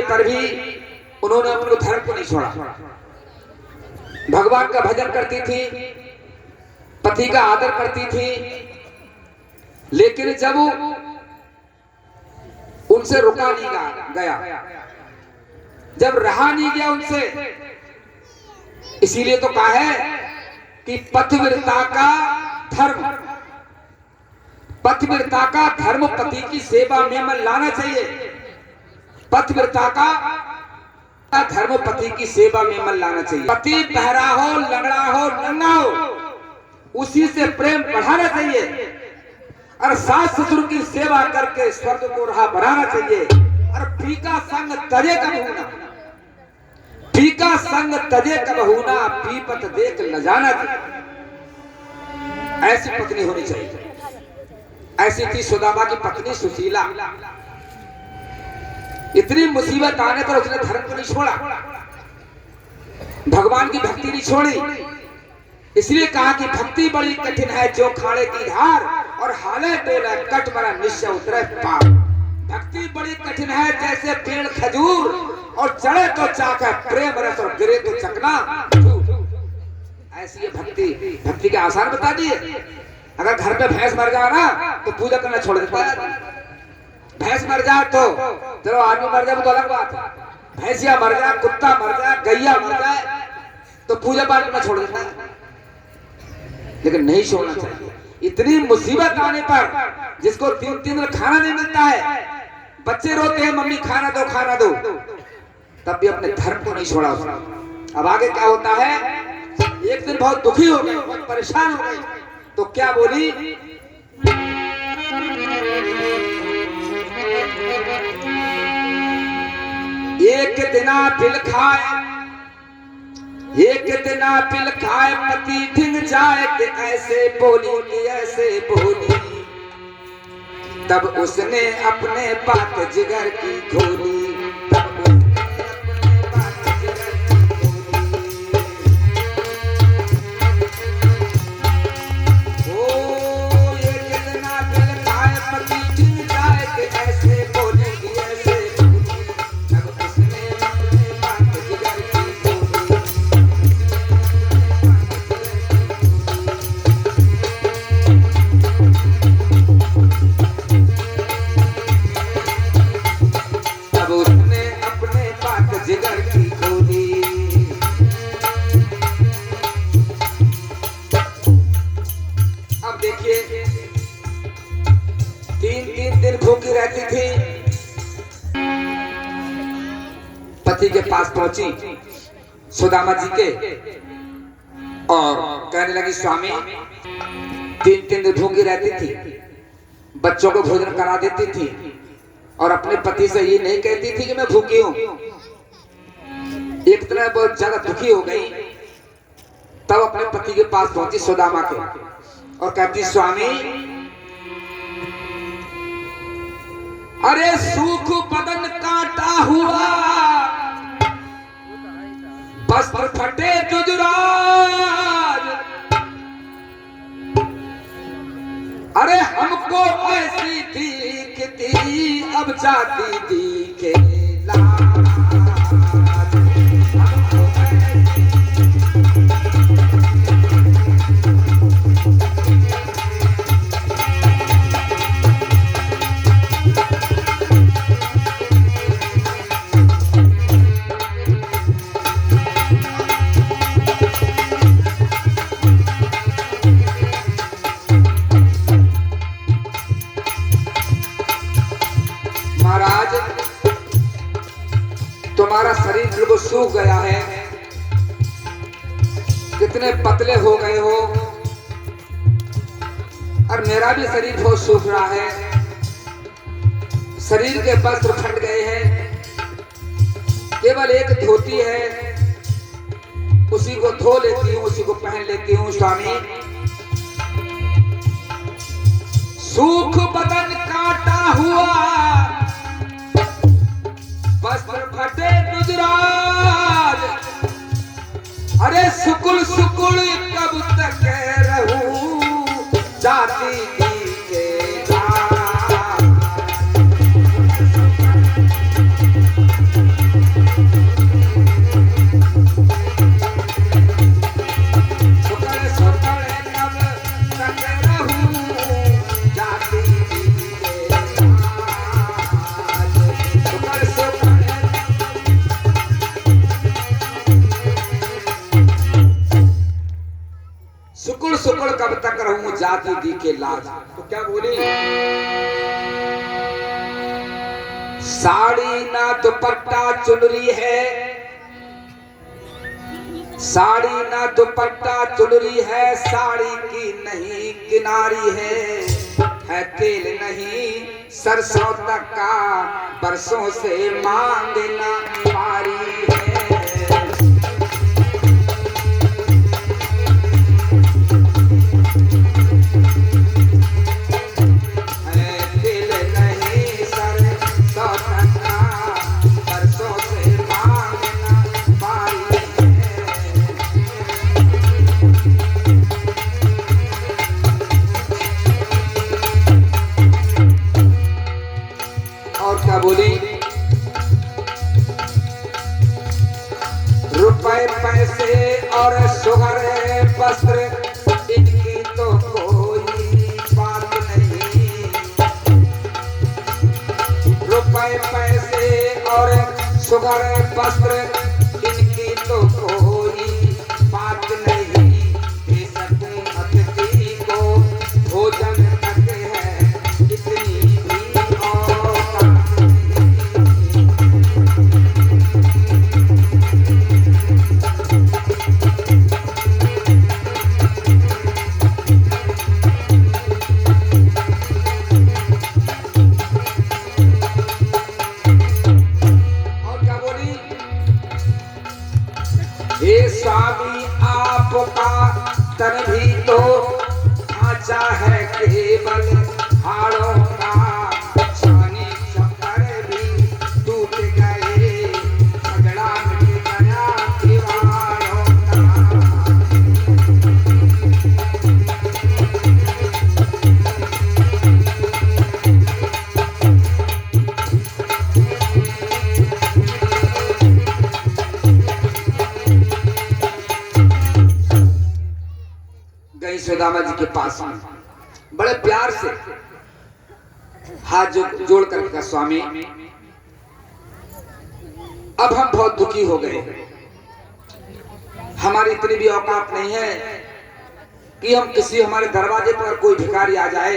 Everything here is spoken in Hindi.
पर भी उन्होंने अपने धर्म को नहीं छोड़ा। भगवान का भजन करती थी, पति का आदर करती थी, लेकिन जब उनसे रुका नहीं गया, जब रहा नहीं गया उनसे, इसीलिए तो कहा है कि पतिव्रता का धर्म, पतिव्रता का धर्म पति की सेवा में मन लाना चाहिए। पतिव्रता का धर्म पति की सेवा में मन लाना चाहिए। पति बहरा हो, लंगड़ा हो, नंगा हो, उसी से प्रेम बढ़ाना चाहिए और सास ससुर की सेवा करके स्वर्ग को राह बनाना चाहिए। और फीका संग तजे कब होना, फीका संग तजे कब होना, पीपत देख न जाना चाहिए। ऐसी पत्नी होनी चाहिए। ऐसी थी सुदामा की पत्नी सुशीला। इतनी मुसीबत आने पर उसने धर्म को नहीं छोड़ा, भगवान की भक्ति नहीं छोड़ी। इसलिए कहा कि भक्ति बड़ी कठिन है जो खाड़े की धार, और हाले डोले कट मरा निश्चय उतरे पार। भक्ति बड़ी कठिन है जैसे पेड़ खजूर, और चढ़े तो चाक है प्रेम रस और गिरे तो चकना। ऐसी ये भक्ति, भक्ति के आसान बता दिए। अगर घर पे भैंस मर जाए ना तो पूजा करना छोड़ देता है। भैंस मर जाए तो चलो, आदमी मर जाए वो तो अलग बात है। भैंसिया मर जाए, कुत्ता मर जाए, गैया मर जाए तो पूजा पाठ करना छोड़ देता है, लेकिन नहीं छोड़ना चाहिए। इतनी मुसीबत आने पर जिसको 3 दिन खाना नहीं मिलता है, बच्चे रोते हैं मम्मी खाना दो खाना दो, तब भी अपने धर्म को नहीं छोड़ा उसने। अब आगे क्या होता है, एक दिन बहुत दुखी हो गई, बहुत परेशान हो गई, तो क्या बोली, एक दिना पिल खाए, एक दिना पिल खाए पति ढिंग जाए कि ऐसे बोली कि ऐसे बोली। तब उसने अपने बात जिगर की खोली, तब उसने अपने बात जिगर की खोली। ओ एक दिना पिल खाए पति ढिंग जाए कि ऐसे बोली कि ऐसे बोली। तब उसने अपने बात जिगर की खोली। अब देखिए 3 दिन भूखी रहती थी, पति के पास पहुंची सुदामा जी के और कहने लगी, स्वामी 3 दिन भूखी रहती थी, बच्चों को भोजन करा देती थी और अपने पति से ये नहीं कहती थी कि मैं भूखी हूं। एक तरह बहुत ज्यादा दुखी हो गई, तब अपने पति के पास पहुंची सुदामा के और कहती, स्वामी अरे सूख बदन काटा हुआ, वस्त्र फटे जुजराज, अरे हमको ऐसी दिखती अब जाती दिखे लाज। महाराज तुम्हारा शरीर बिल्कुल सूख गया है, कितने पतले हो गए हो, और मेरा भी शरीर बहुत सूख रहा है, शरीर के वस्त्र फट गए हैं, केवल एक धोती है, उसी को धो लेती हूँ, उसी को पहन लेती हूँ। स्वामी सूख बदन काटा हुआ, वस्त्र फटे गुजरात, अरे सुकुल सुकुल कब तक रहूं जाती के जाती दी के लाज। तो क्या बोली? साड़ी ना दुपट्टा चुनरी है, साड़ी ना दुपट्टा चुनरी है, साड़ी की नहीं किनारी है तेल नहीं सरसों तक का, बरसों से मांगना पारी है। बोली रुपए पैसे और शुगर वस्त्र इनकी तो कोई बात नहीं, रुपए पैसे और शुगर वस्त्र इनकी तो कोई बात नहीं, दे सकूं अतिथि को भोजन तक है इतनी भी औकात। स्वामी आपका तन भी तो ढांचा है केवल हाड़ों का, छानी छप्पर भी टूट गए, झगड़ा मिट गया दीवारों सुदामा जी के पास में बड़े प्यार से हाथ जोड़ कर कहा, स्वामी अब हम बहुत दुखी हो गए, हमारी इतनी भी औकात नहीं है कि हम किसी हमारे दरवाजे पर कोई भिखारी आ जाए